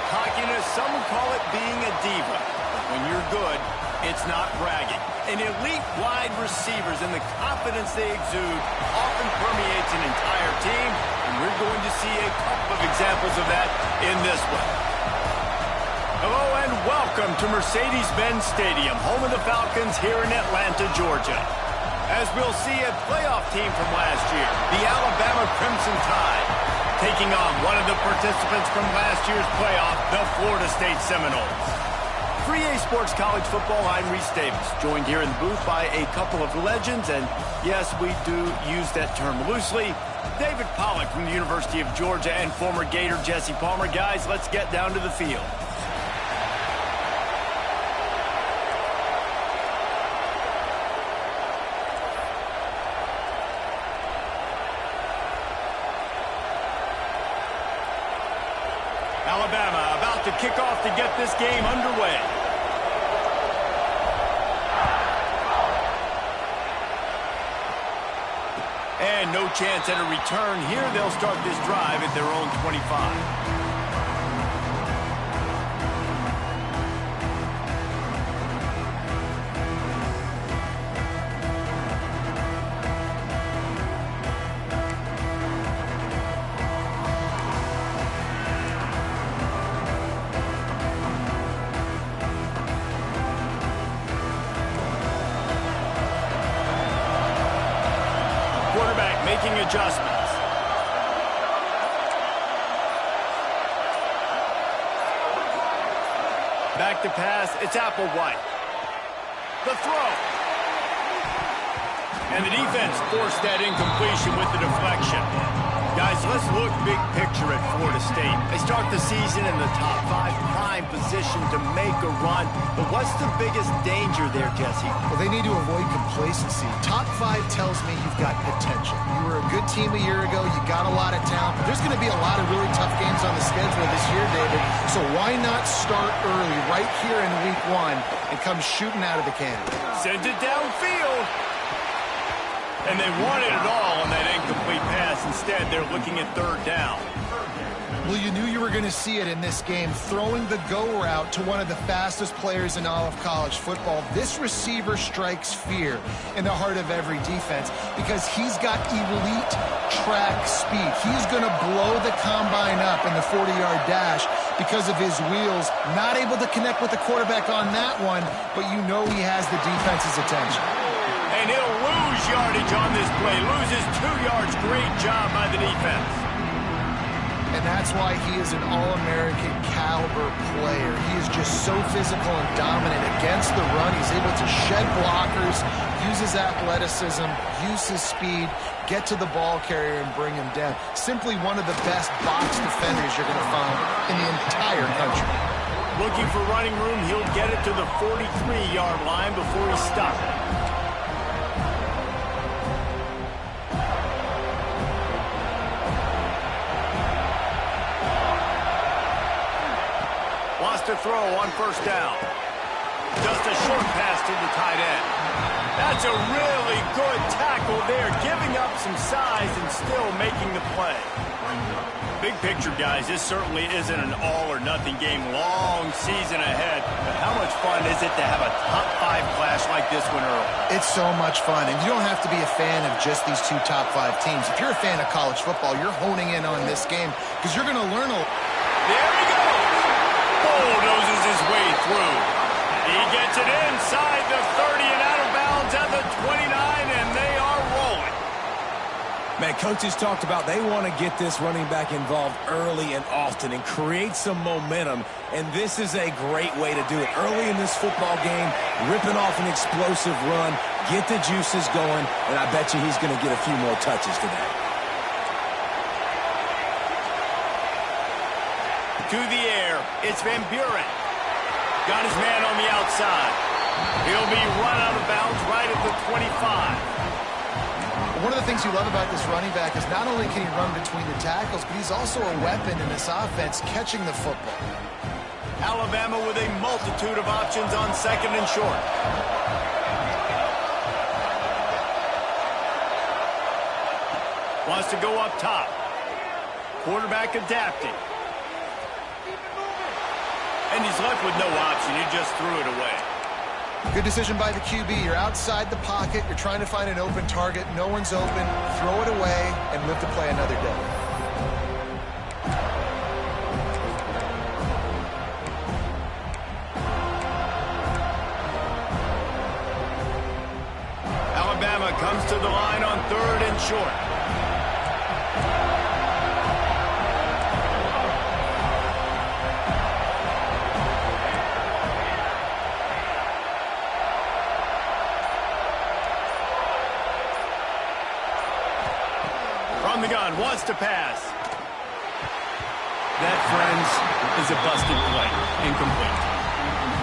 Cockiness, some would call it being a diva. But when you're good, it's not bragging. And elite wide receivers and the confidence they exude often permeates an entire team, and we're going to see a couple of examples of that in this one. Hello and welcome to Mercedes-Benz Stadium, home of the Falcons here in Atlanta, Georgia. As we'll see a playoff team from last year, the Alabama Crimson Tide, taking on one of the participants from last year's playoff, the Florida State Seminoles. 3A Sports College Football, I'm Reese Davis, joined here in the booth by a couple of legends, and yes, we do use that term loosely. David Pollack from the University of Georgia and former Gator Jesse Palmer. Guys, let's get down to the field. Alabama about to kick off to get this game underway. And no chance at a return here. They'll start this drive at their own 25. Quarterback making adjustments. Back to pass, it's Applewhite. The throw. And the defense forced that incompletion with the deflection. Guys, let's look big picture at Florida State. They start the season in the top 5, prime position to make a run. But what's the biggest danger there, Jesse? Well, they need to avoid complacency. Top 5 tells me you've got potential. You were a good team a year ago. You got a lot of talent. But there's going to be a lot of really tough games on the schedule this year, David. So why not start early right here in week 1 and come shooting out of the cannon? Send it downfield. And they wanted it all on that incomplete pass. Instead, they're looking at third down. Well, you knew you were going to see it in this game, throwing the go route to one of the fastest players in all of college football. This receiver strikes fear in the heart of every defense because he's got elite track speed. He's going to blow the combine up in the 40-yard dash because of his wheels. Not able to connect with the quarterback on that one, but you know he has the defense's attention. And he'll lose yardage on this play. Loses 2 yards. Great job by the defense. And that's why he is an All-American caliber player. He is just so physical and dominant against the run. He's able to shed blockers, use his athleticism, use his speed, get to the ball carrier and bring him down. Simply one of the best box defenders you're going to find in the entire country. Looking for running room, he'll get it to the 43-yard line before he's stopped. To throw on first down. Just a short pass to the tight end. That's a really good tackle there, giving up some size and still making the play. Big picture, guys, this certainly isn't an all-or-nothing game. Long season ahead. But how much fun is it to have a top 5 clash like this one early? It's so much fun, and you don't have to be a fan of just these 2 top 5 teams. If you're a fan of college football, you're honing in on this game because you're going to learn a lot. There he goes. Bulldozes his way through. He gets it inside the 30 and out of bounds at the 29, and they are rolling. Man, coaches talked about they want to get this running back involved early and often and create some momentum, and this is a great way to do it. Early in this football game, ripping off an explosive run, get the juices going, and I bet you he's going to get a few more touches today. To the air, it's Van Buren. Got his man on the outside. He'll be run out of bounds right at the 25. One of the things you love about this running back is not only can he run between the tackles, but he's also a weapon in this offense catching the football. Alabama with a multitude of options on second and short. Wants to go up top. Quarterback adapting. was left with no option. He just threw it away. Good decision by the QB. You're outside the pocket. You're trying to find an open target. No one's open. Throw it away and live to play another day. Alabama comes to the line on 3rd and short. From the gun, wants to pass. That, friends, is a busted play. Incomplete.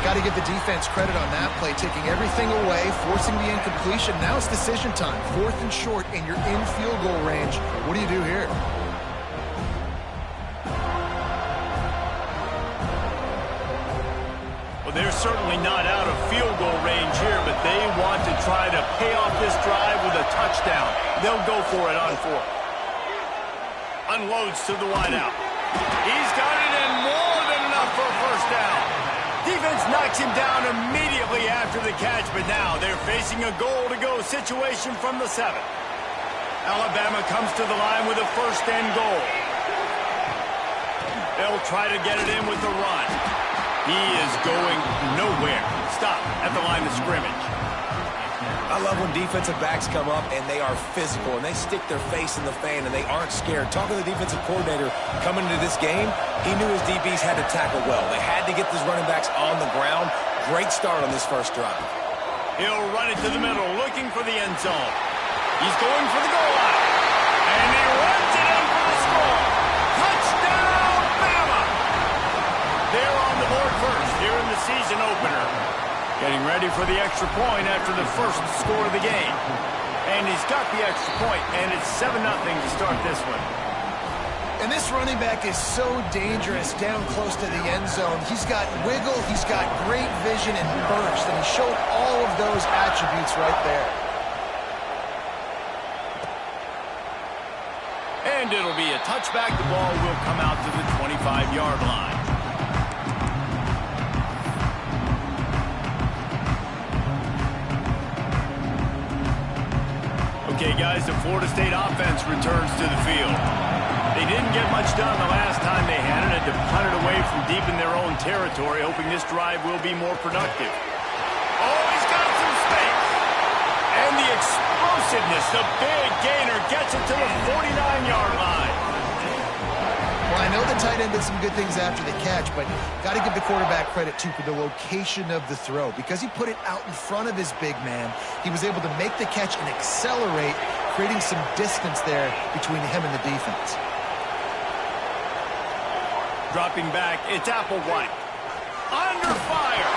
Got to give the defense credit on that play, taking everything away, forcing the incompletion. Now it's decision time. 4th and short, and you're in field goal range. What do you do here? Well, they're certainly not out of field goal range here, but they want to try to pay off this drive with a touchdown. They'll go for it on 4th. Unloads to the wideout. He's got it in more than enough for a first down. Defense knocks him down immediately after the catch, but now they're facing a goal-to-go situation from the 7. Alabama comes to the line with a 1st and goal. They'll try to get it in with the run. He is going nowhere. Stop at the line of scrimmage. I love when defensive backs come up and they are physical and they stick their face in the fan and they aren't scared. Talking to the defensive coordinator coming into this game, he knew his DBs had to tackle well. They had to get these running backs on the ground. Great start on this first drive. He'll run it to the middle, looking for the end zone. He's going for the goal line. And he runs it in for the score. Touchdown, Bama! They're on the board first here in the season opener. Getting ready for the extra point after the first score of the game. And he's got the extra point, and it's 7-0 to start this one. And this running back is so dangerous down close to the end zone. He's got wiggle, he's got great vision and burst, and he showed all of those attributes right there. And it'll be a touchback. The ball will come out to the 25-yard line. Okay, guys, the Florida State offense returns to the field. They didn't get much done the last time they had it, had to punt it away from deep in their own territory, hoping this drive will be more productive. Oh, he's got some space. And the explosiveness, the big gainer gets it to the 49-yard line. Well, I know the tight end did some good things after the catch, but got to give the quarterback credit, too, for the location of the throw. Because he put it out in front of his big man, he was able to make the catch and accelerate, creating some distance there between him and the defense. Dropping back, it's Applewhite. Under fire.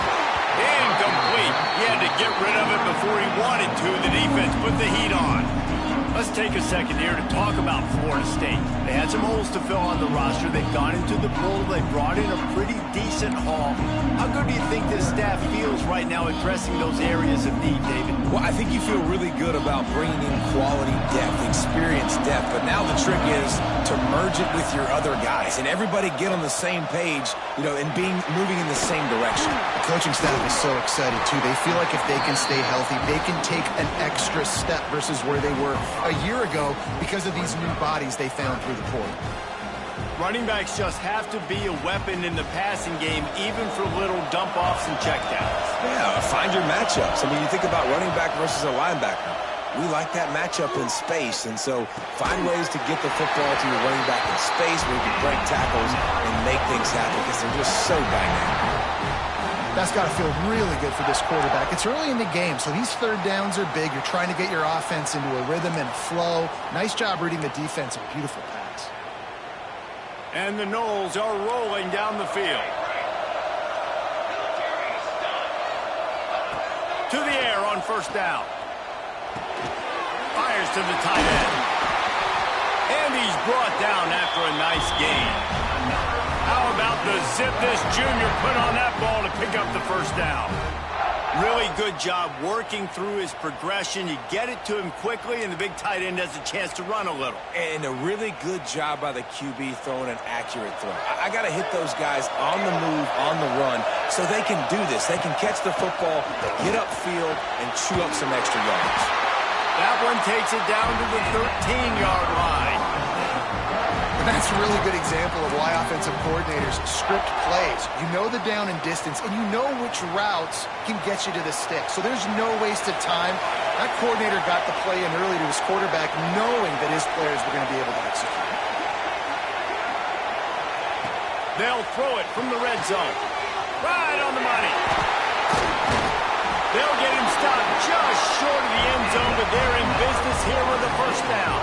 Incomplete. He had to get rid of it before he wanted to. The defense put the heat on. Let's take a second here to talk about Florida State. They had some holes to fill on the roster. They've gone into the pool. They brought in a pretty decent haul. How good do you think this staff feels right now addressing those areas of need, David? Well, I think you feel really good about bringing in quality depth, experience depth, but now the trick is to merge it with your other guys and everybody get on the same page, and moving in the same direction. The coaching staff is so excited, too. They feel like if they can stay healthy, they can take an extra step versus where they were a year ago because of these new bodies they found through the portal. Running backs just have to be a weapon in the passing game, even for little dump-offs and checkdowns. Yeah, find your matchups. I mean, you think about running back versus a linebacker. We like that matchup in space, and so find ways to get the football to your running back in space where you can break tackles and make things happen because they're just so dynamic. That's got to feel really good for this quarterback. It's early in the game, so these third downs are big. You're trying to get your offense into a rhythm and flow. Nice job reading the defense. A beautiful pass. And the Noles are rolling down the field. To the air on first down. Fires to the tight end. And he's brought down after a nice gain. How about the zip this junior put on that ball to pick up the first down? Really good job working through his progression. You get it to him quickly, and the big tight end has a chance to run a little. And a really good job by the QB throwing an accurate throw. I got to hit those guys on the move, on the run, so they can do this. They can catch the football, get upfield, and chew up some extra yards. That one takes it down to the 13-yard line. That's a really good example of why offensive coordinators script plays. You know the down and distance, and you know which routes can get you to the stick. So there's no wasted time. That coordinator got the play in early to his quarterback, knowing that his players were going to be able to execute. They'll throw it from the red zone. Right on the money. They'll get him stopped just short of the end zone, but they're in business here with a first down.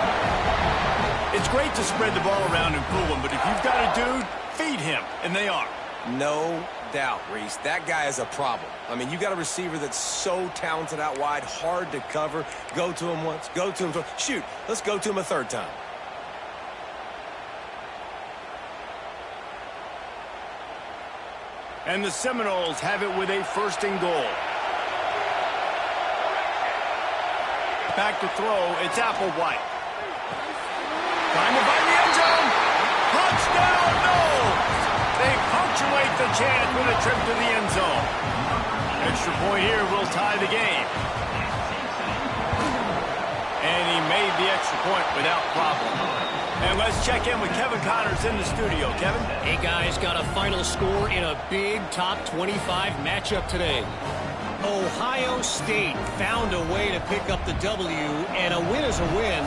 It's great to spread the ball around and fool him, but if you've got a dude, feed him, and they are. No doubt, Reese. That guy is a problem. I mean, you got a receiver that's so talented out wide, hard to cover. Go to him once, go to him twice. Shoot, let's go to him a third time. And the Seminoles have it with a first and goal. Back to throw, it's Applewhite. Trying to find the end zone. Touchdown, no! They punctuate the chance with a trip to the end zone. Extra point here will tie the game. And he made the extra point without problem. And let's check in with Kevin Connors in the studio. Kevin? Hey, guys, got a final score in a big top 25 matchup today. Ohio State found a way to pick up the W, and a win is a win.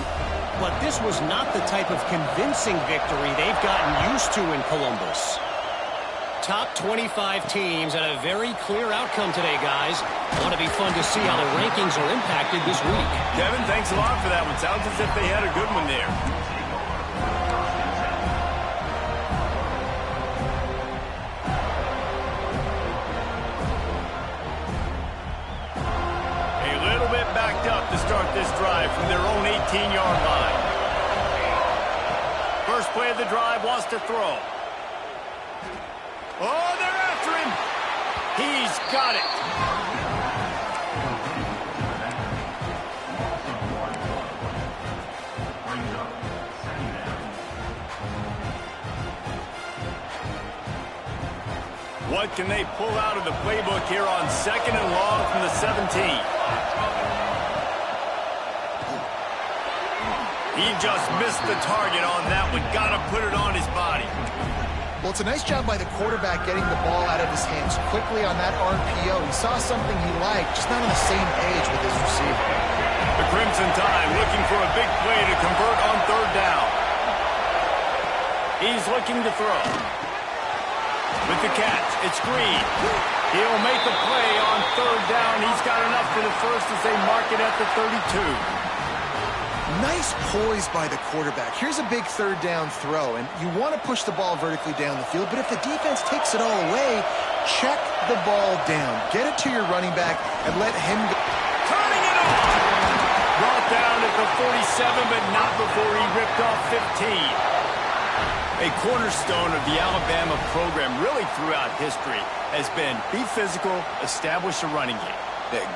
But this was not the type of convincing victory they've gotten used to in Columbus. Top 25 teams and a very clear outcome today, guys. Want to be fun to see how the rankings are impacted this week. Kevin, thanks a lot for that one. Sounds as if they had a good one there. Backed up to start this drive from their own 18-yard line. First play of the drive, wants to throw. Oh, they're after him. He's got it. What can they pull out of the playbook here on second and long from the 17? He just missed the target on that one. Got to put it on his body. Well, it's a nice job by the quarterback getting the ball out of his hands quickly on that RPO. He saw something he liked, just not on the same page with his receiver. The Crimson Tide looking for a big play to convert on third down. He's looking to throw. With the catch, it's Green. He'll make the play on third down. He's got enough for the first as they mark it at the 32. Nice poise by the quarterback. Here's a big third down throw, and you want to push the ball vertically down the field, but if the defense takes it all away, check the ball down. Get it to your running back and let him go. Turning it off! Brought down at the 47, but not before he ripped off 15. A cornerstone of the Alabama program really throughout history has been be physical, establish a running game.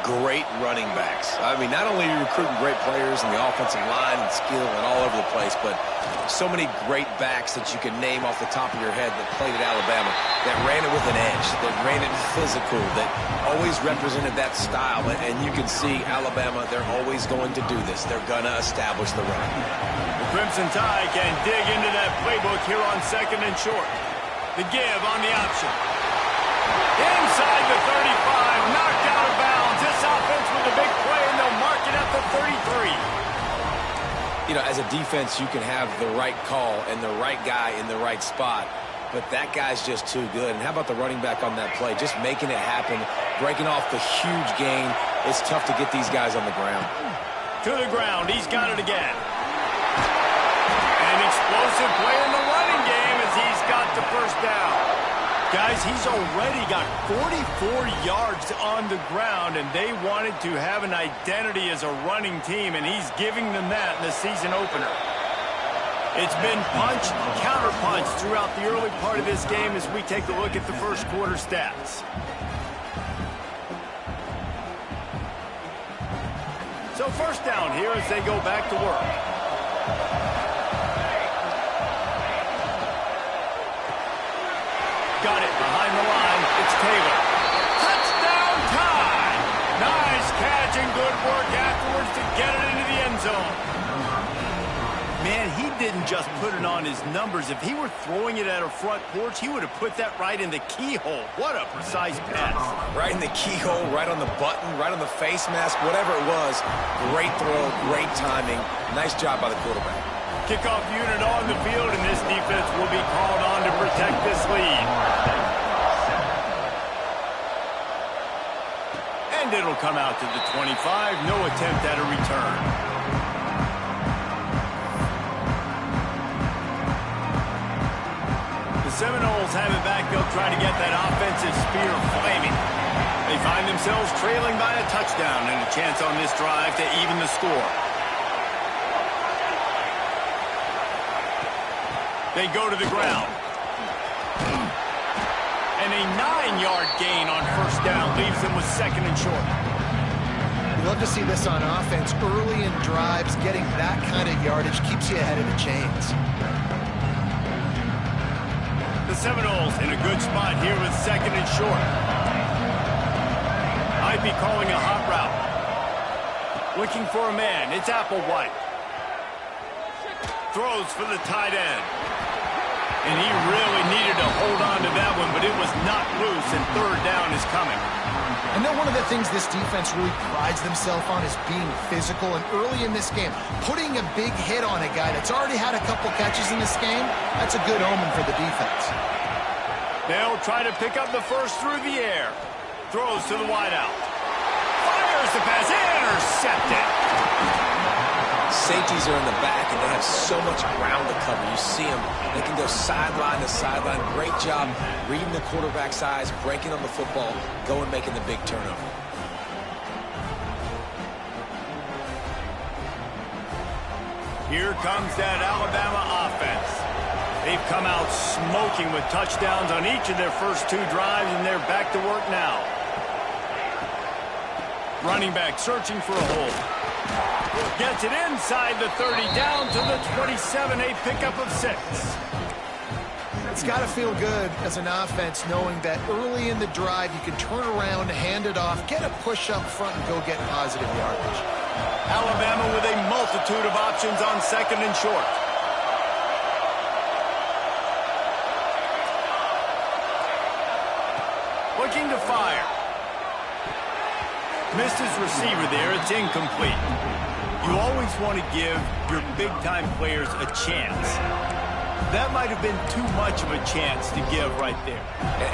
Great running backs. I mean, not only are you recruiting great players in the offensive line and skill and all over the place, but so many great backs that you can name off the top of your head that played at Alabama, that ran it with an edge, that ran it physical, that always represented that style. And you can see Alabama, they're always going to do this. They're going to establish the run. The Crimson Tide can dig into that playbook here on second and short. The give on the option. Inside the 35, knocked out of bounds. This offense with a big play, and they'll mark it at the 33. You know, as a defense, you can have the right call and the right guy in the right spot, but that guy's just too good. And how about the running back on that play? Just making it happen, breaking off the huge gain. It's tough to get these guys on the ground. To the ground, he's got it again. An explosive play in the running game as he's got the first down. Guys, he's already got 44 yards on the ground, and they wanted to have an identity as a running team, and he's giving them that in the season opener. It's been punch, counter-punch throughout the early part of this game as we take a look at the first quarter stats. So first down here as they go back to work. Got it behind the line. It's Taylor. Touchdown tie! Nice catch and good work afterwards to get it into the end zone. Man, he didn't just put it on his numbers. If he were throwing it at a front porch, he would have put that right in the keyhole. What a precise pass. Right in the keyhole, right on the button, right on the face mask, whatever it was. Great throw, great timing. Nice job by the quarterback. Kickoff unit on the field, and this defense will be called on to protect this lead. And it'll come out to the 25. No attempt at a return. The Seminoles have it back. They'll try to get that offensive spear flaming. They find themselves trailing by a touchdown and a chance on this drive to even the score. They go to the ground. And a 9-yard gain on first down leaves them with second and short. You love to see this on offense. Early in drives, getting that kind of yardage keeps you ahead of the chains. The Seminoles in a good spot here with second and short. Might be calling a hot route. Looking for a man. It's Applewhite. Throws for the tight end. And he really needed to hold on to that one, but it was not loose, and third down is coming. I know one of the things this defense really prides themselves on is being physical, and early in this game, putting a big hit on a guy that's already had a couple catches in this game, that's a good omen for the defense. They'll try to pick up the first through the air. Throws to the wideout. Fires the pass, intercepted. Safeties are in the back, and they have so much ground to cover. You see them. They can go sideline to sideline. Great job reading the quarterback's eyes, breaking on the football, going making the big turnover. Here comes that Alabama offense. They've come out smoking with touchdowns on each of their first two drives, and they're back to work now. Running back searching for a hole. Gets it inside the 30, down to the 27, a pickup of 6. It's got to feel good as an offense knowing that early in the drive you can turn around, hand it off, get a push up front, and go get positive yardage. Alabama with a multitude of options on second and short. Looking to fire. Missed his receiver there. It's incomplete. You always want to give your big-time players a chance. That might have been too much of a chance to give right there.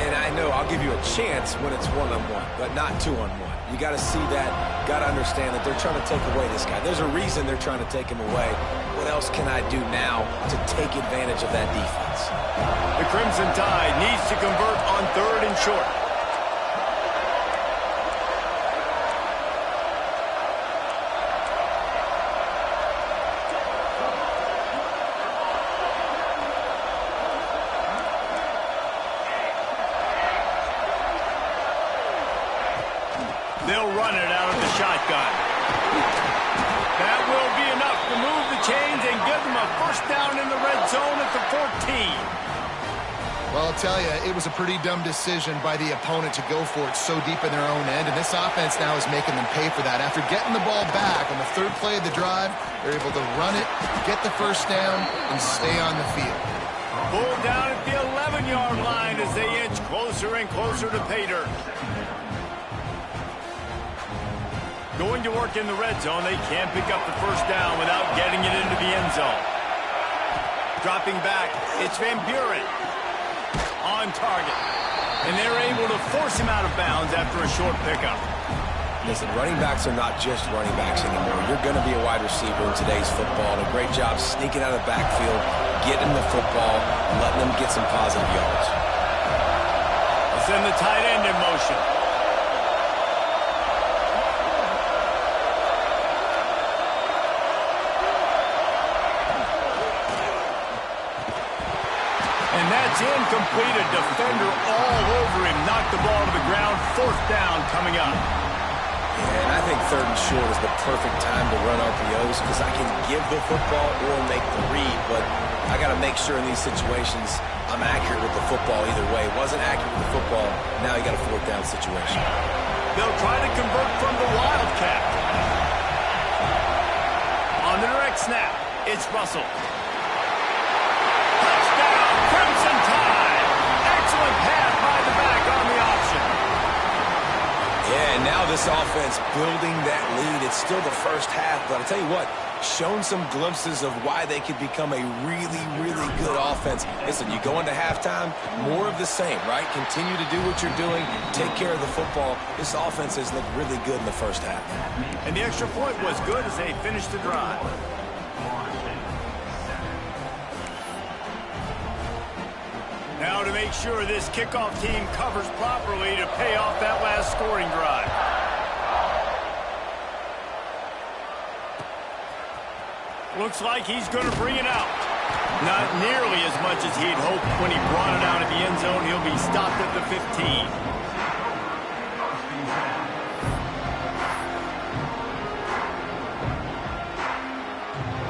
And I know I'll give you a chance when it's one-on-one, but not two-on-one. You got to see that, got to understand that they're trying to take away this guy. There's a reason they're trying to take him away. What else can I do now to take advantage of that defense? The Crimson Tide needs to convert on third and short. They'll run it out of the shotgun. That will be enough to move the chains and give them a first down in the red zone at the 14. Well, I'll tell you, it was a pretty dumb decision by the opponent to go for it so deep in their own end, and this offense now is making them pay for that. After getting the ball back on the third play of the drive, they're able to run it, get the first down, and stay on the field. Pulled down at the 11-yard line as they inch closer and closer to pay dirt. Going to work in the red zone, they can't pick up the first down without getting it into the end zone. Dropping back, it's Van Buren. On target. And they're able to force him out of bounds after a short pickup. Listen, running backs are not just running backs anymore. You're going to be a wide receiver in today's football. And a great job sneaking out of the backfield, getting the football, and letting them get some positive yards. They'll send the tight end in motion. And that's incomplete. A defender all over him. Knocked the ball to the ground. Fourth down coming up. And I think 3rd and short is the perfect time to run RPOs because I can give the football or make the read, but I got to make sure in these situations I'm accurate with the football either way. Wasn't accurate with the football, now you got a 4th down situation. They'll try to convert from the Wildcat. On the direct snap, it's Russell. Touchdown, Crimson Tide. Excellent pass by the back on the option. Yeah, and now this offense building that lead. It's still the first half, but I'll tell you what, shown some glimpses of why they could become a really, really good offense. Listen, you go into halftime, more of the same, right? Continue to do what you're doing, take care of the football. This offense has looked really good in the first half. And the extra point was good as they finished the drive. Now to make sure this kickoff team covers properly to pay off that last scoring drive. Looks like he's going to bring it out. Not nearly as much as he'd hoped when he brought it out of the end zone. He'll be stopped at the 15.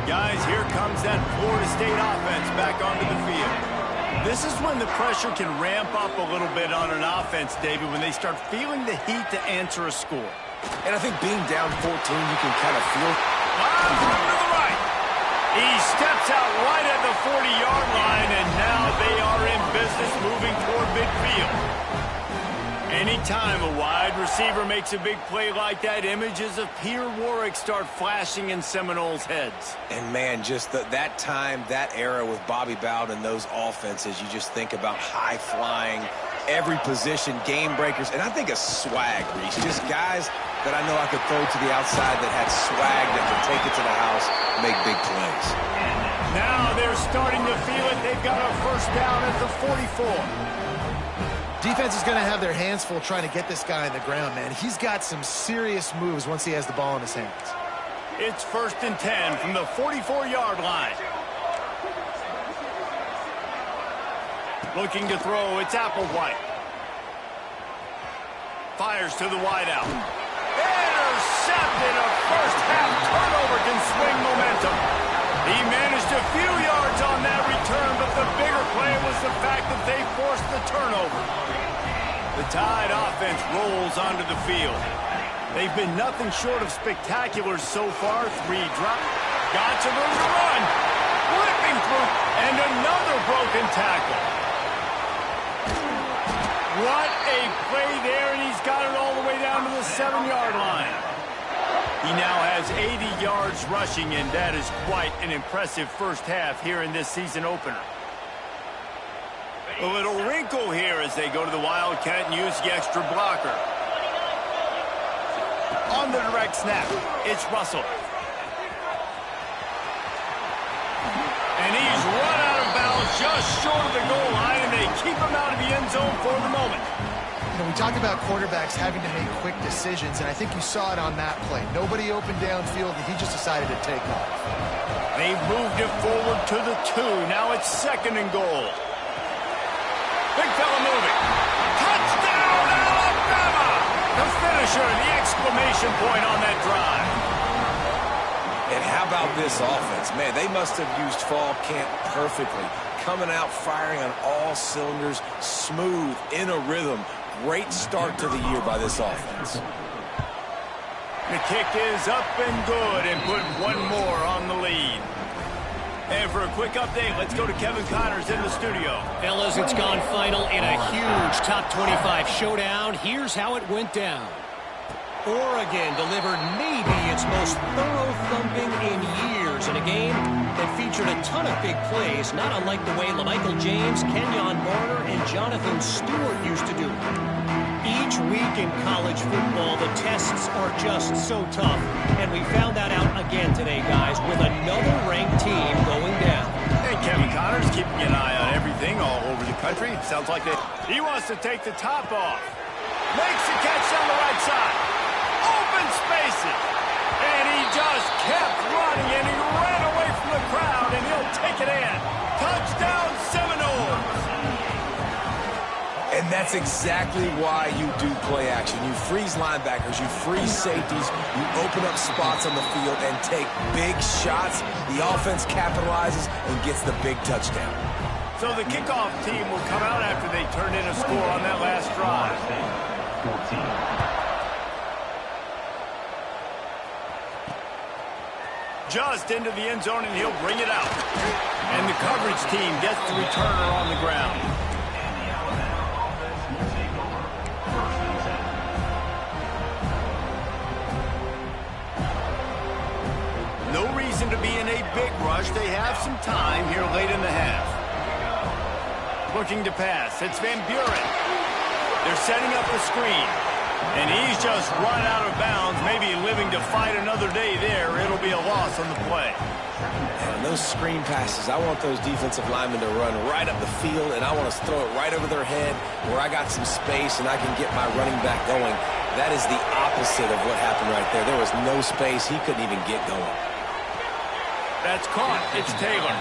Guys, here comes that Florida State offense back onto the field. This is when the pressure can ramp up a little bit on an offense, David, when they start feeling the heat to answer a score. And I think being down 14, you can kind of feel... To the right. He steps out right at the 40-yard line, and now they are in business moving toward midfield. Anytime a wide receiver makes a big play like that, images of Peter Warrick start flashing in Seminoles' heads. And, man, just that time, that era with Bobby Bowden and those offenses, you just think about high-flying, every position, game breakers, and I think a swag, Reese. Just guys that I know I could throw to the outside that had swag that could take it to the house, make big plays. Now they're starting to feel it. They've got a first down at the 44. Defense is going to have their hands full trying to get this guy on the ground, man. He's got some serious moves once he has the ball in his hands. It's 1st and 10 from the 44-yard line. Looking to throw, it's Applewhite. Fires to the wideout. Intercepted. A first-half turnover can swing momentum. He managed a few yards on that return, but the bigger play was the fact that they forced the turnover. The Tide offense rolls onto the field. They've been nothing short of spectacular so far. 3 drop. Got some room to run. Ripping through. And another broken tackle. What a play there, and he's got it all the way down to the 7-yard line. He now has 80 yards rushing, and that is quite an impressive first half here in this season opener. A little wrinkle here as they go to the Wildcat and use the extra blocker. On the direct snap, it's Russell. And he's run out of bounds just short of the goal line, and they keep him out of the end zone for the moment. You know, we talk about quarterbacks having to make quick decisions, and I think you saw it on that play. Nobody open downfield, and he just decided to take off. They've moved it forward to the 2. Now it's 2nd and goal. Big fella moving. Touchdown, Alabama! The finisher, the exclamation point on that drive. And how about this offense? Man, they must have used fall camp perfectly. Coming out, firing on all cylinders, smooth, in a rhythm. Great start to the year by this offense. The kick is up and good and put one more on the lead. And for a quick update, let's go to Kevin Connors in the studio. Fellas, it's gone final in a huge top 25 showdown. Here's how it went down. Oregon delivered maybe its most thorough thumping in years in a game that featured a ton of big plays, not unlike the way LaMichael James, Kenyon Marner, and Jonathan Stewart used to do it. Each week in college football, the tests are just so tough, and we found that out again today, guys, with another ranked team going down. Hey, Kevin Connors keeping an eye on everything all over the country. Sounds like he wants to take the top off. Makes the catch on the right side. Open spaces. And he just kept running, and he ran away from the crowd, and he'll take it in. Touchdown, Seminoles. And that's exactly why you do play action. You freeze linebackers, you freeze safeties, you open up spots on the field and take big shots. The offense capitalizes and gets the big touchdown. So the kickoff team will come out after they turn in a score on that last drive. 14. Just into the end zone, and he'll bring it out. And the coverage team gets the returner on the ground. No reason to be in a big rush. They have some time here late in the half. Looking to pass. It's Van Buren. They're setting up the screen. And he's just run out of bounds, maybe living to fight another day there. It'll be a loss on the play. And those screen passes, I want those defensive linemen to run right up the field, and I want to throw it right over their head where I got some space and I can get my running back going. That is the opposite of what happened right there. There was no space. He couldn't even get going. That's caught. It's Taylor.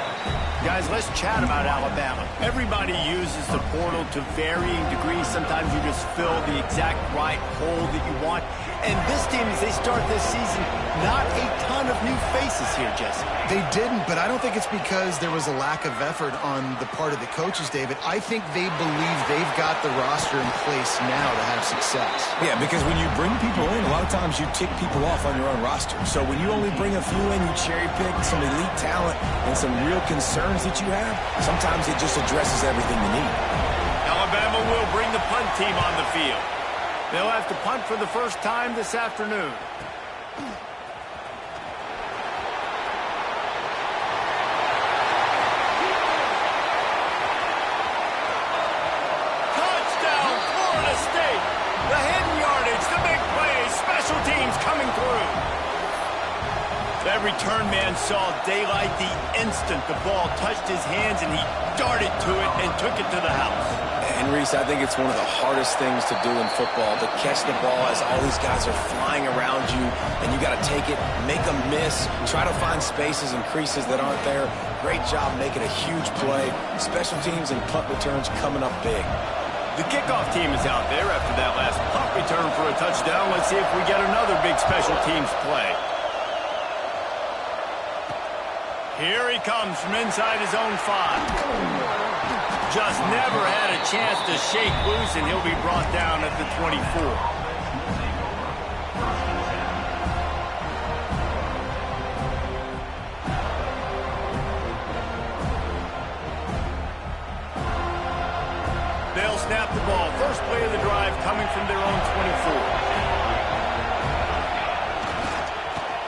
Guys, let's chat about Alabama. Everybody uses the portal to varying degrees. Sometimes you just fill the exact right hole that you want. And this team, as they start this season, not a ton of new faces here, Jesse. They didn't, but I don't think it's because there was a lack of effort on the part of the coaches, David. I think they believe they've got the roster in place now to have success. Yeah, because when you bring people in, a lot of times you tick people off on your own roster. So when you only bring a few in, you cherry pick some elite talent and some real concerns that you have, sometimes it just addresses everything you need. Alabama will bring the punt team on the field. They'll have to punt for the first time this afternoon. Touchdown, Florida State! The hidden yardage, the big play, special teams coming through. That return man saw daylight the instant the ball touched his hands, and he darted to it and took it to the house. And, Reese, I think it's one of the hardest things to do in football, to catch the ball as all these guys are flying around you, and you got to take it, make them miss, try to find spaces and creases that aren't there. Great job making a huge play. Special teams and punt returns coming up big. The kickoff team is out there after that last punt return for a touchdown. Let's see if we get another big special teams play. Here he comes from inside his own 5. Just never had a chance to shake loose, and he'll be brought down at the 24. They'll snap the ball. First play of the drive coming from their own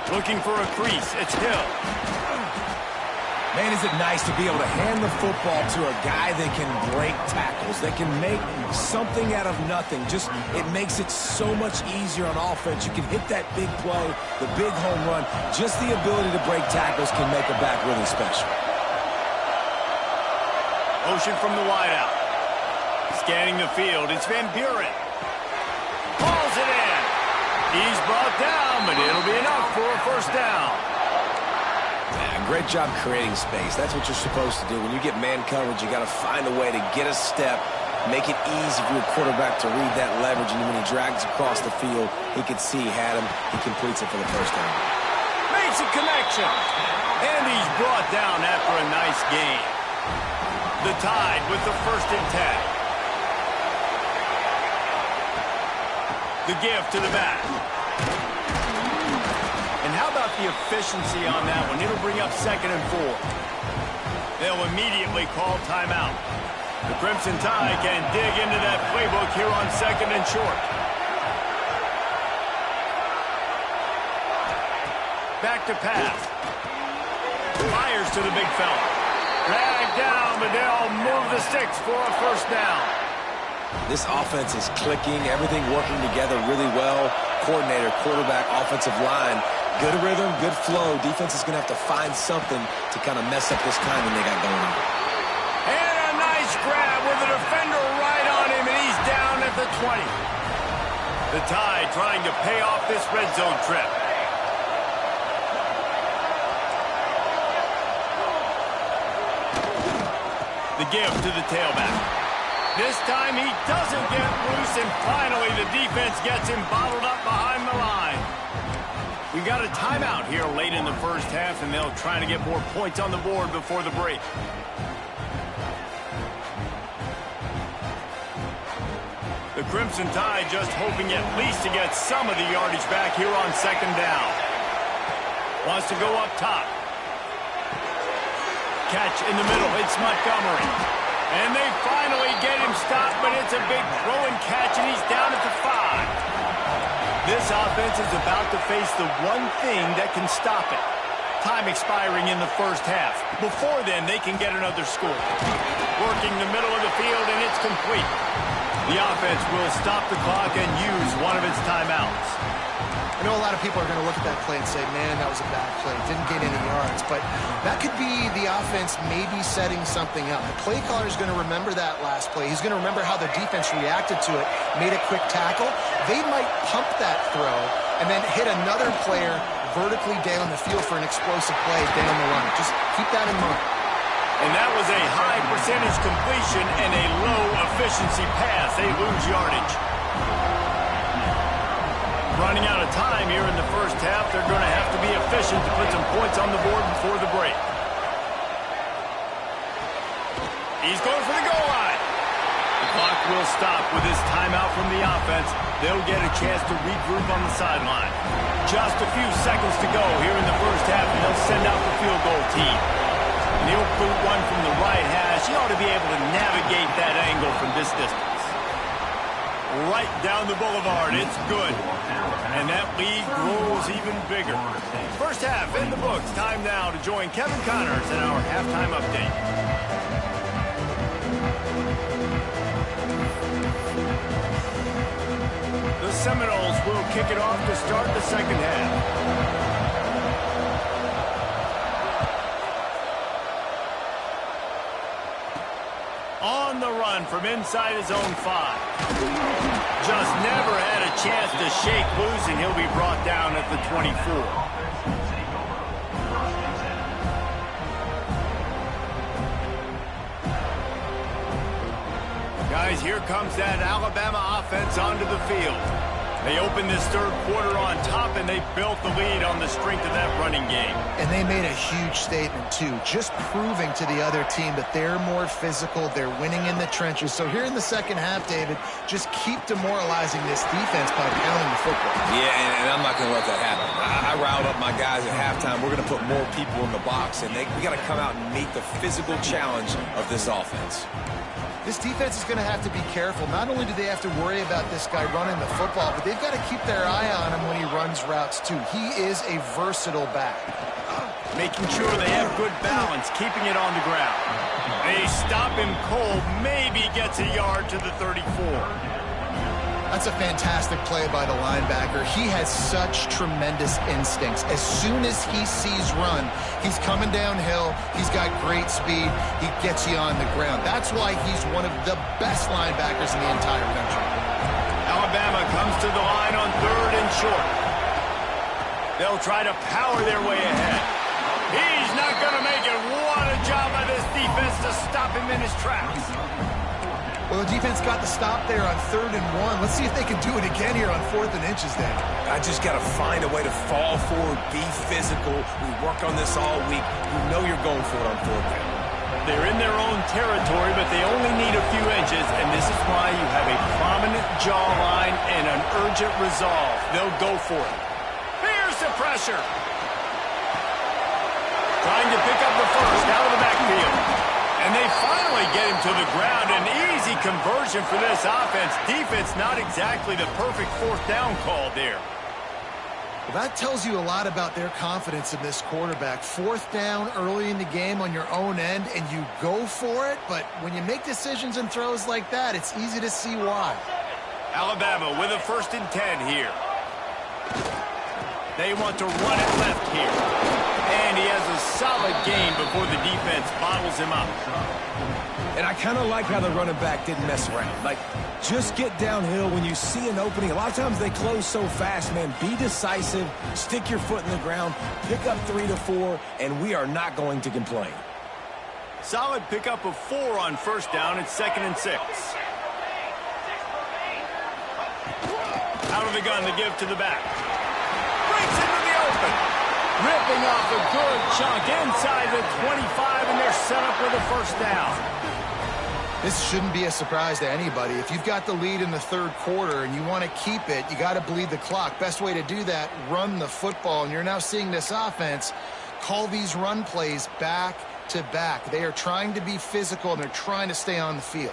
24. Looking for a crease. It's Hill. Man, is it nice to be able to hand the football to a guy that can break tackles, that can make something out of nothing. Just, it makes it so much easier on offense. You can hit that big play, the big home run. Just the ability to break tackles can make a back really special. Motion from the wideout. Scanning the field, it's Van Buren. Pulls it in. He's brought down, but it'll be enough for a first down. Great job creating space. That's what you're supposed to do. When you get man coverage, you got to find a way to get a step, make it easy for your quarterback to read that leverage, and when he drags across the field, he can see he had him. He completes it for the first down. Makes a connection. And he's brought down after a nice gain. The Tide with the first and 10. The give to the back. And how about the efficiency on that one? It'll bring up 2nd and 4. They'll immediately call timeout. The Crimson Tide can dig into that playbook here on 2nd and short. Back to pass. Fires to the big fella. Dragged down, but they'll move the sticks for a first down. This offense is clicking, everything working together really well. Coordinator, quarterback, offensive line. Good rhythm, good flow. Defense is going to have to find something to kind of mess up this timing they got going on. And a nice grab with a defender right on him, and he's down at the 20. The Tide trying to pay off this red zone trip. The give to the tailback. This time he doesn't get loose, and finally the defense gets him bottled up behind the line. We got a timeout here late in the first half, and they'll try to get more points on the board before the break. The Crimson Tide just hoping at least to get some of the yardage back here on second down. Wants to go up top. Catch in the middle. It's Montgomery. And they finally get him stopped, but it's a big throw and catch, and he's down at the 5. This offense is about to face the one thing that can stop it. Time expiring in the first half. Before then, they can get another score. Working the middle of the field, and it's complete. The offense will stop the clock and use one of its timeouts. I know a lot of people are going to look at that play and say, man, that was a bad play. Didn't get any yards. But that could be the offense maybe setting something up. The play caller is going to remember that last play. He's going to remember how the defense reacted to it, made a quick tackle. They might pump that throw and then hit another player vertically down the field for an explosive play down the line. Just keep that in mind. And that was a high percentage completion and a low efficiency pass. They lose yardage. Running out of time here in the first half. They're going to have to be efficient to put some points on the board before the break. He's going for the goal line. The clock will stop with this timeout from the offense. They'll get a chance to regroup on the sideline. Just a few seconds to go here in the first half, and they'll send out the field goal team. And he'll boot one from the right hash. He ought to be able to navigate that angle from this distance. Right down the boulevard. It's good. And that lead grows even bigger. First half in the books. Time now to join Kevin Connors in our halftime update. The Seminoles will kick it off to start the second half. On the run from inside his own 5. Just never had a chance to shake loose, and he'll be brought down at the 24. Guys, here comes that Alabama offense onto the field. They opened this third quarter on top, and they built the lead on the strength of that running game. And they made a huge statement, too, just proving to the other team that they're more physical, they're winning in the trenches. So here in the second half, David, just keep demoralizing this defense by pounding the football. Yeah, and I'm not going to let that happen. I riled up my guys at halftime. We're going to put more people in the box, and we got to come out and meet the physical challenge of this offense. This defense is going to have to be careful. Not only do they have to worry about this guy running the football, but they've got to keep their eye on him when he runs routes, too. He is a versatile back. Making sure they have good balance, keeping it on the ground. They stop him cold, maybe gets a yard to the 34. That's a fantastic play by the linebacker. He has such tremendous instincts. As soon as he sees run, he's coming downhill. He's got great speed. He gets you on the ground. That's why he's one of the best linebackers in the entire country. Alabama comes to the line on 3rd and short. They'll try to power their way ahead. He's not going to make it. What a job by this defense to stop him in his tracks. Well, the defense got the stop there on 3rd and 1. Let's see if they can do it again here on 4th and inches, Dan. I just got to find a way to fall forward, be physical. We work on this all week. You know you're going for it on 4th down. They're in their own territory, but they only need a few inches, and this is why you have a prominent jawline and an urgent resolve. They'll go for it. Here's the pressure. Trying to pick up the first out of the backfield. And they finally get him to the ground. An easy conversion for this offense. Defense not exactly the perfect 4th down call there. Well, that tells you a lot about their confidence in this quarterback. 4th down early in the game on your own end, and you go for it. But when you make decisions and throws like that, it's easy to see why. Alabama with a 1st and 10 here. They want to run it left here. And he has a solid gain before the defense bottles him up. And I kind of like how the running back didn't mess around. Like, just get downhill when you see an opening. A lot of times they close so fast, man. Be decisive, stick your foot in the ground, pick up 3 to 4, and we are not going to complain. Solid pickup of 4 on 1st down. It's 2nd and 6. Out of the gun to give to the back. Breaks into the open. Ripping off a good chunk inside the 25, and they're set up with a first down. This shouldn't be a surprise to anybody. If you've got the lead in the third quarter and you want to keep it, you got to bleed the clock. Best way to do that, run the football. And you're now seeing this offense call these run plays back to back. They are trying to be physical, and they're trying to stay on the field.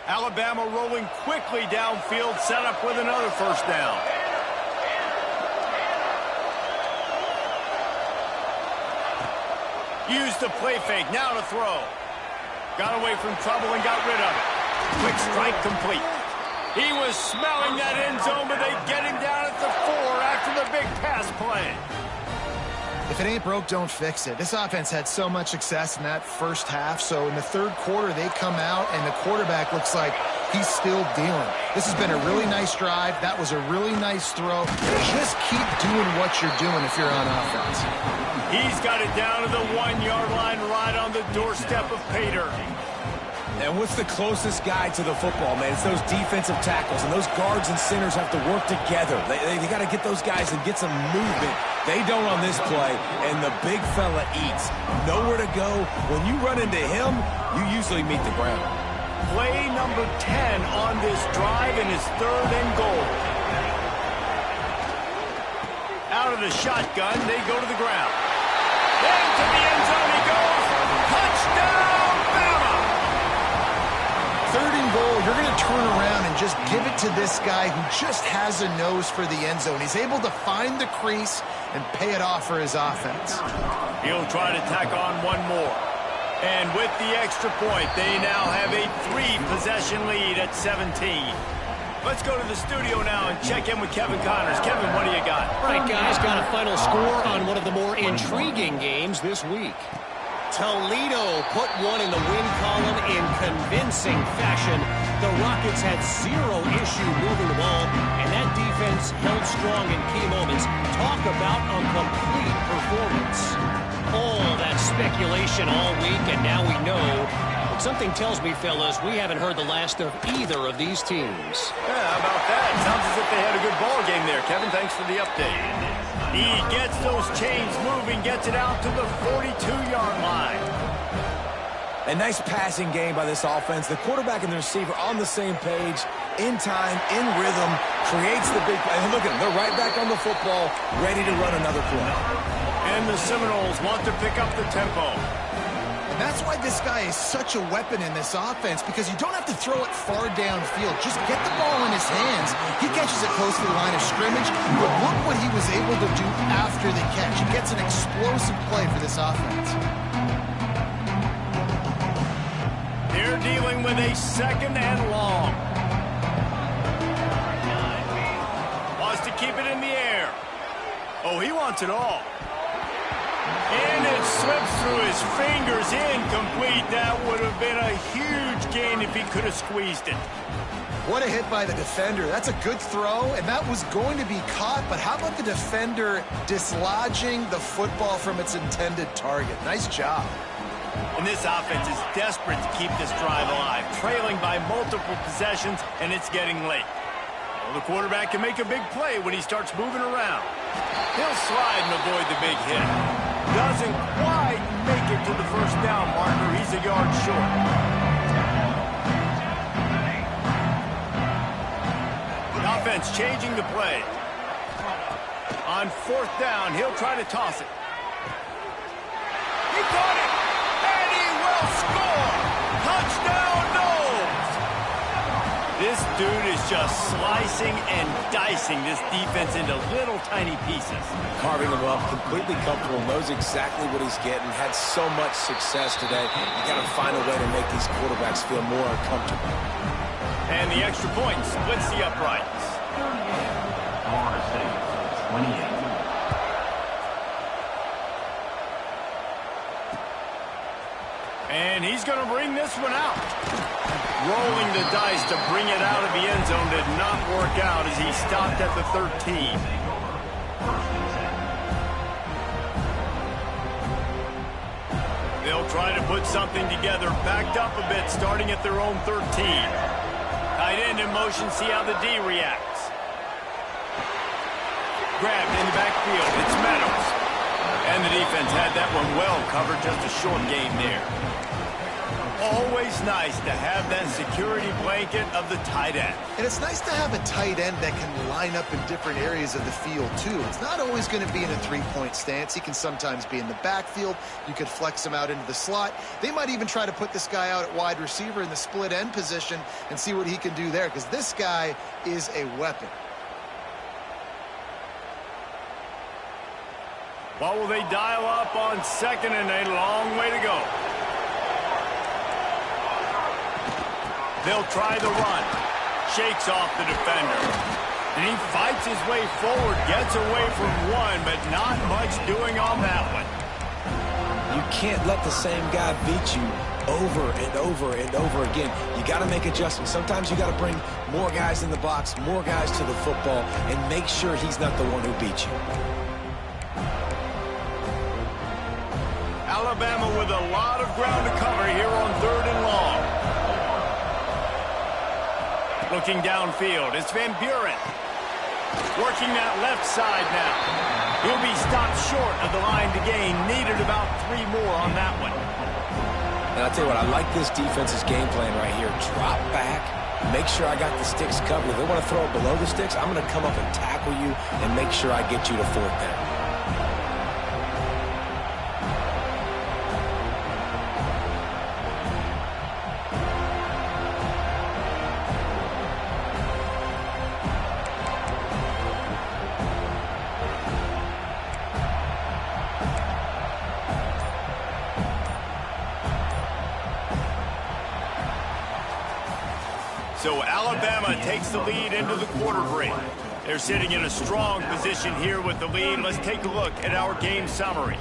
Alabama rolling quickly downfield, set up with another first down. Used the play fake, now to throw. Got away from trouble and got rid of it. Quick strike complete. He was smelling that end zone, but they get him down at the 4 after the big pass play. If it ain't broke, don't fix it. This offense had so much success in that first half, so in the third quarter they come out and the quarterback looks like he's still dealing. This has been a really nice drive. That was a really nice throw. Just keep doing what you're doing if you're on offense. He's got it down to the 1-yard line right on the doorstep of Pater. And what's the closest guy to the football, man? It's those defensive tackles, and those guards and centers have to work together. They got to get those guys and get some movement. They don't on this play, and the big fella eats. Nowhere to go. When you run into him, you usually meet the ground. Play number 10 on this drive, and his 3rd and goal. Out of the shotgun, they go to the ground. Into the end zone he goes. Touchdown, Bama! 3rd and goal, you're going to turn around and just give it to this guy who just has a nose for the end zone. He's able to find the crease and pay it off for his offense. He'll try to tack on one more. And with the extra point, they now have a 3-possession lead at 17. Let's go to the studio now and check in with Kevin Connors. Kevin, what do you got? All right, guys, got a final score on one of the more intriguing games this week. Toledo put one in the win column in convincing fashion. The Rockets had zero issue moving the ball, and that defense held strong in key moments. Talk about a complete performance. All that speculation all week, and now we know. But something tells me, fellas, we haven't heard the last of either of these teams. Yeah, how about that? Sounds as if they had a good ball game there. Kevin, thanks for the update. He gets those chains moving, gets it out to the 42-yard line. A nice passing game by this offense. The quarterback and the receiver on the same page, in time, in rhythm, creates the big play. And look at them, they're right back on the football, ready to run another play. And the Seminoles want to pick up the tempo. And that's why this guy is such a weapon in this offense, because you don't have to throw it far downfield. Just get the ball in his hands. He catches it close to the line of scrimmage, but look what he was able to do after the catch. He gets an explosive play for this offense. They're dealing with a 2nd and long. Wants to keep it in the air. Oh, he wants it all. And it slips through his fingers, incomplete. That would have been a huge gain if he could have squeezed it. What a hit by the defender. That's a good throw, and that was going to be caught, but how about the defender dislodging the football from its intended target? Nice job. And this offense is desperate to keep this drive alive, trailing by multiple possessions, and it's getting late. Well, the quarterback can make a big play when he starts moving around. He'll slide and avoid the big hit. Doesn't quite make it to the first down marker. He's a yard short. The offense changing the play. On 4th down, he'll try to toss it. He caught it, and he will score. Touchdown, Noles. This dude is just slicing and dicing this defense into little tiny pieces. Carving him up, completely comfortable, knows exactly what he's getting, had so much success today. You got to find a way to make these quarterbacks feel more uncomfortable. And the extra point splits the uprights. 28. And he's going to bring this one out. Rolling the dice to bring it out of the end zone did not work out as he stopped at the 13. They'll try to put something together, backed up a bit, starting at their own 13. Tight end in motion, see how the D reacts. Grabbed in the backfield. It's Meadows. And the defense had that one well covered. Just a short game there. Always nice to have that security blanket of the tight end. And it's nice to have a tight end that can line up in different areas of the field, too. It's not always going to be in a three-point stance. He can sometimes be in the backfield. You could flex him out into the slot. They might even try to put this guy out at wide receiver in the split end position and see what he can do there, because this guy is a weapon. What will they dial up on second and a long way to go? They'll try the run. Shakes off the defender. And he fights his way forward, gets away from one, but not much doing on that one. You can't let the same guy beat you over and over and over again. You got to make adjustments. Sometimes you got to bring more guys in the box, more guys to the football, and make sure he's not the one who beat you. Alabama with a lot of ground to cover here on 3rd and long. Looking downfield, it's Van Buren. Working that left side now. He'll be stopped short of the line to gain. Needed about 3 more on that one. And I'll tell you what, I like this defense's game plan right here. Drop back, make sure I got the sticks covered. If they want to throw it below the sticks, I'm going to come up and tackle you and make sure I get you to 4th down. So Alabama takes the lead into the quarter break. They're sitting in a strong position here with the lead. Let's take a look at our game summary.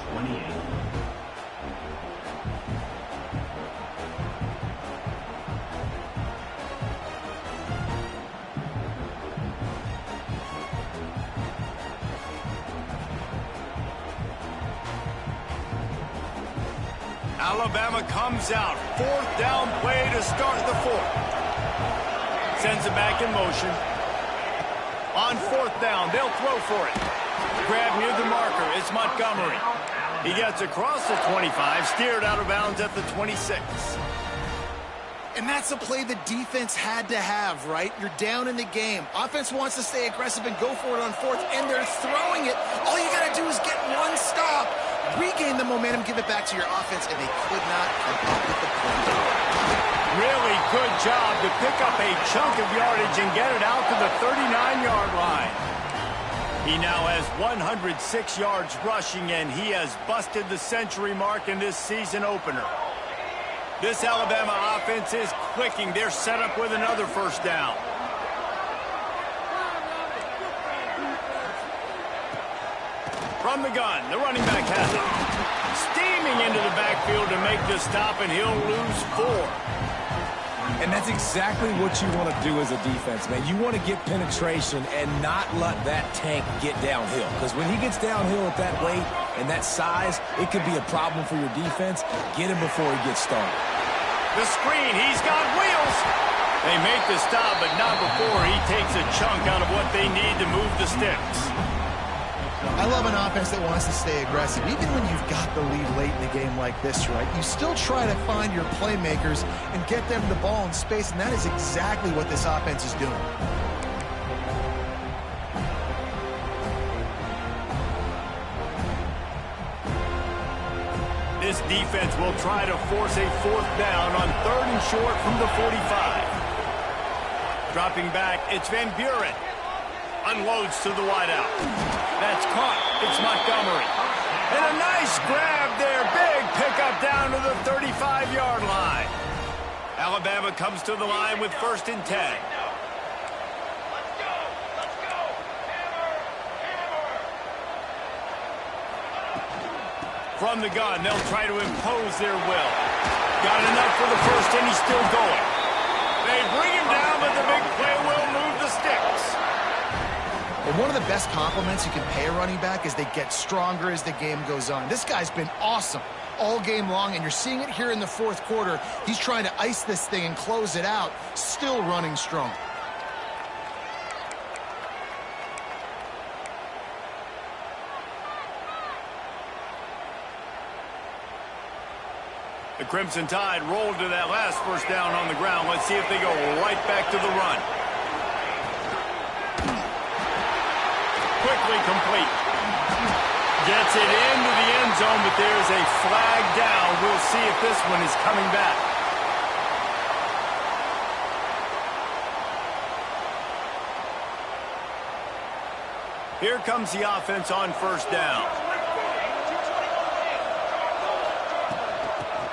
Alabama comes out. 4th down play to start the 4th. Sends it back in motion. On 4th down, they'll throw for it. Grab near the marker. It's Montgomery. He gets across the 25, steered out of bounds at the 26. And that's a play the defense had to have, right? You're down in the game. Offense wants to stay aggressive and go for it on 4th, and they're throwing it. All you got to do is get one stop, regain the momentum, give it back to your offense, and they could not come up with the play. Really good job to pick up a chunk of yardage and get it out to the 39-yard line. He now has 106 yards rushing, and he has busted the century mark in this season opener. This Alabama offense is clicking. They're set up with another 1st down. From the gun, the running back has it. Steaming into the backfield to make the stop, and he'll lose 4. And that's exactly what you want to do as a defense, man. You want to get penetration and not let that tank get downhill. Because when he gets downhill at that weight and that size, it could be a problem for your defense. Get him before he gets started. The screen, he's got wheels. They make the stop, but not before he takes a chunk out of what they need to move the sticks. I love an offense that wants to stay aggressive. Even when you've got the lead late in a game like this, right, you still try to find your playmakers and get them the ball in space, and that is exactly what this offense is doing. This defense will try to force a 4th down on 3rd and short from the 45. Dropping back, it's Van Buren. Unloads to the wideout. That's caught. It's Montgomery. And a nice grab there. Big pickup down to the 35-yard line. Alabama comes to the line with 1st and 10. From the gun, they'll try to impose their will. Got enough for the 1st, and he's still going. They bring him down, but the big play will move the sticks. And one of the best compliments you can pay a running back is they get stronger as the game goes on. This guy's been awesome all game long, and you're seeing it here in the 4th quarter. He's trying to ice this thing and close it out, still running strong. The Crimson Tide rolled to that last first down on the ground. Let's see if they go right back to the run. Quickly complete. Gets it into the end zone, but there's a flag down. We'll see if this one is coming back. Here comes the offense on first down.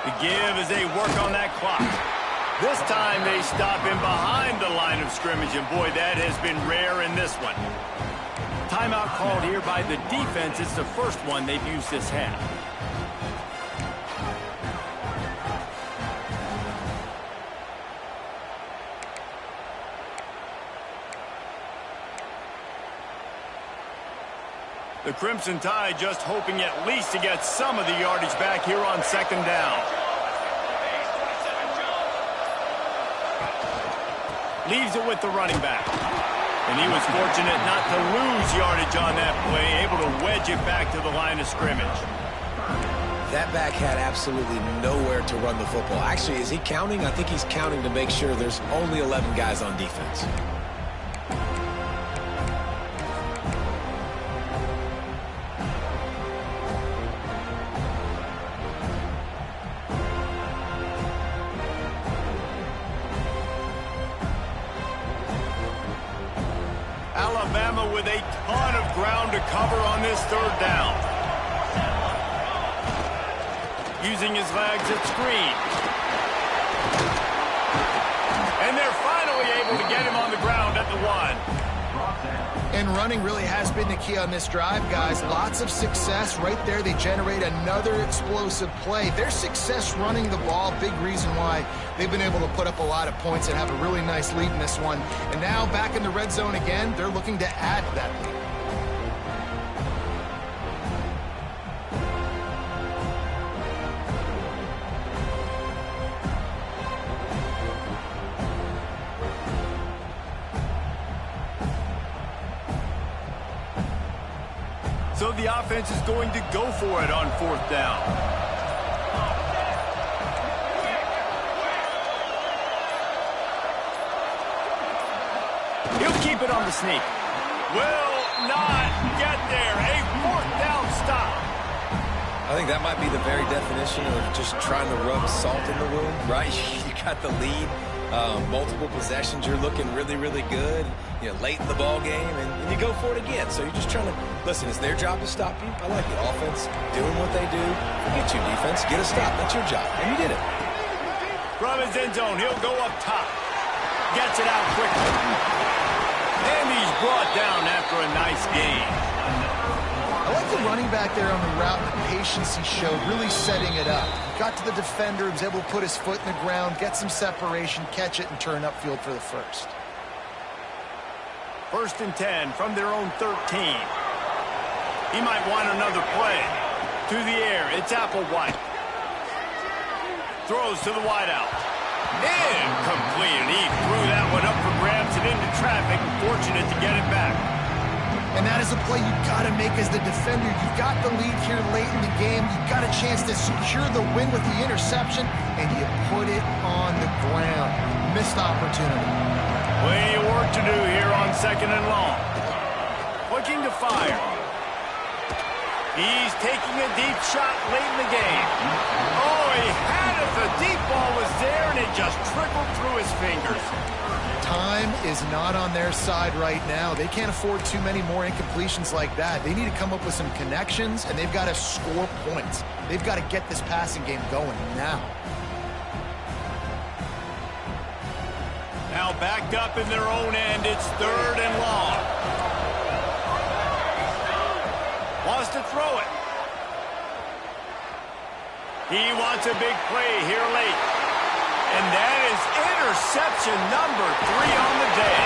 The give as they work on that clock. This time they stop him behind the line of scrimmage, and boy, that has been rare in this one. Timeout called here by the defense. It's the first one they've used this half. The Crimson Tide just hoping at least to get some of the yardage back here on second down. Leaves it with the running back. And he was fortunate not to lose yardage on that play, able to wedge it back to the line of scrimmage. That back had absolutely nowhere to run the football. Actually, is he counting? I think he's counting to make sure there's only 11 guys on defense. Alabama with a ton of ground to cover on this third down. Using his legs at screen. And they're finally able to get him on the ground at the 1. And running really has been the key on this drive, guys. Lots of success right there. They generate another explosive play. Their success running the ball, big reason why they've been able to put up a lot of points and have a really nice lead in this one. And now back in the red zone again, they're looking to add to that lead. So the offense is going to go for it on fourth down. He'll keep it on the sneak. Will not get there. A fourth down stop. I think that might be the very definition of just trying to rub salt in the wound, right? You got the lead, multiple possessions, you're looking really, really good, late in the ball game, and you go for it again. So you're just trying to, listen, it's their job to stop you. I like the offense doing what they do. Forget you, defense. Get a stop. That's your job. And you did it. From his end zone, he'll go up top. Gets it out quickly. And he's brought down after a nice gain. I like the running back there on the route and the patience he showed, really setting it up. Got to the defender, was able to put his foot in the ground, get some separation, catch it, and turn upfield for the first. 1st and 10 from their own 13. He might want another play. To the air, it's Applewhite. Throws to the wideout. Incomplete. He threw that one up for grabs and into traffic. Fortunate to get it back. And that is a play you've got to make as the defender. You've got the lead here late in the game. You've got a chance to secure the win with the interception, and you put it on the ground. Missed opportunity. Plenty of work to do here on 2nd and long. Looking to fire. He's taking a deep shot late in the game. Oh, he had it. The deep ball was there, and it just trickled through his fingers. Time is not on their side right now. They can't afford too many more incompletions like that. They need to come up with some connections, and they've got to score points. They've got to get this passing game going now. Now backed up in their own end, it's 3rd and long. Wants to throw it. He wants a big play here late. And that is interception number 3 on the day.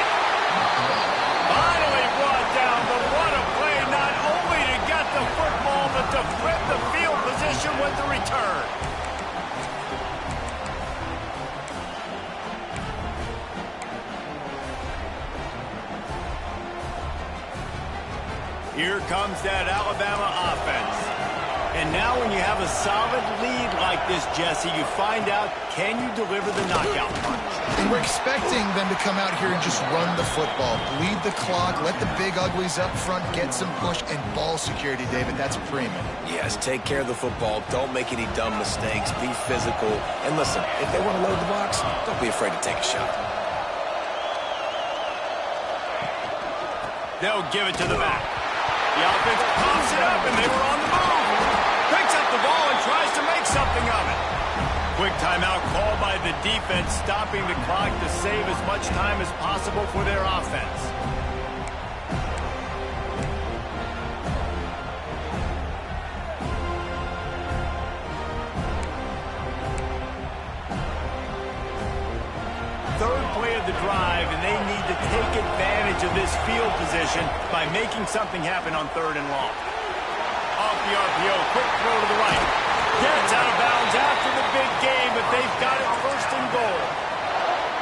Finally brought down, but what a play, not only to get the football, but to flip the field position with the return. Here comes that Alabama offense. And now when you have a solid lead like this, Jesse, you find out, can you deliver the knockout punch? And we're expecting them to come out here and just run the football, bleed the clock, let the big uglies up front get some push, and ball security, David. That's premium. Yes, take care of the football. Don't make any dumb mistakes. Be physical. And listen, if they want to load the box, don't be afraid to take a shot. They'll give it to the back. The offense pops it up, and they were on the move. Picks up the ball and tries to make something of it. Quick timeout called by the defense, stopping the clock to save as much time as possible for their offense. Third play of the drive, and they need to take advantage of this field position by making something happen on 3rd and long. Off the RPO, quick throw to the right. Gets out of bounds after the big game, but they've got it 1st and goal.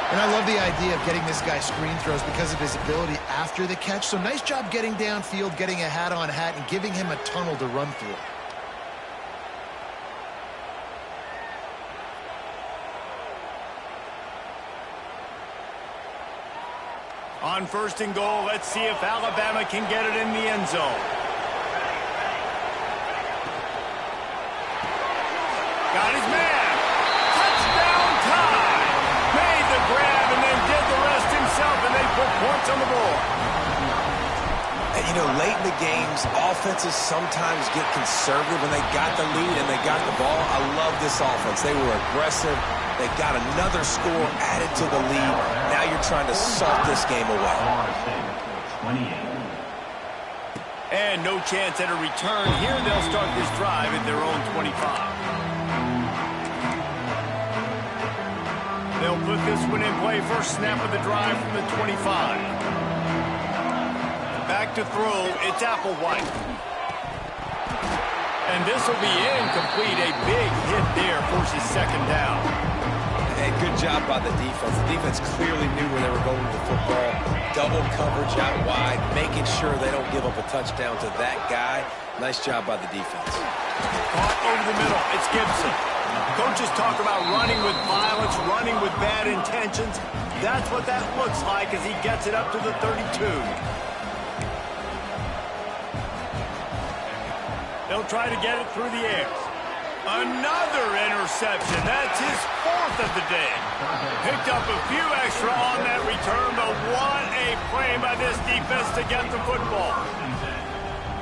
And I love the idea of getting this guy screen throws because of his ability after the catch. So nice job getting downfield, getting a hat-on-hat, and giving him a tunnel to run through. On 1st and goal, let's see if Alabama can get it in the end zone. Got his man. Touchdown time. Made the grab and then did the rest himself, and they put points on the board. And, you know, late in the games, offenses sometimes get conservative when they got the lead and they got the ball. I love this offense. They were aggressive. They got another score added to the lead. Now you're trying to salt this game away. And no chance at a return. Here they'll start this drive at their own 25. They'll put this one in play. First snap of the drive from the 25. Back to throw. It's Applewhite. And this will be incomplete. A big hit there forces 2nd down. Hey, good job by the defense. The defense clearly knew where they were going with the football. Double coverage out wide, making sure they don't give up a touchdown to that guy. Nice job by the defense. Caught over the middle. It's Gibson. Coaches talk about running with violence, running with bad intentions. That's what that looks like as he gets it up to the 32. They'll try to get it through the air. Another interception. That's his 4th of the day. Picked up a few extra on that return, but what a play by this defense to get the football.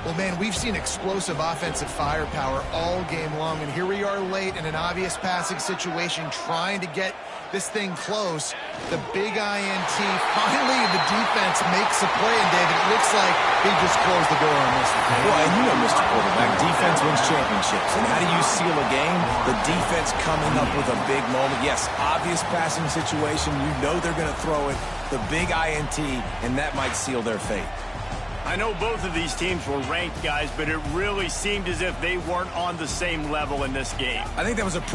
Well, man, we've seen explosive offensive firepower all game long, and here we are late in an obvious passing situation trying to get this thing close. The big INT. Finally, the defense makes a play, and David, it looks like he just closed the door on this one. Well, and you know, Mr. Quarterback, defense wins championships. And how do you seal a game? The defense coming up with a big moment. Yes, obvious passing situation. You know they're going to throw it. The big INT, and that might seal their fate. I know both of these teams were ranked, guys, but it really seemed as if they weren't on the same level in this game. I think that was a pretty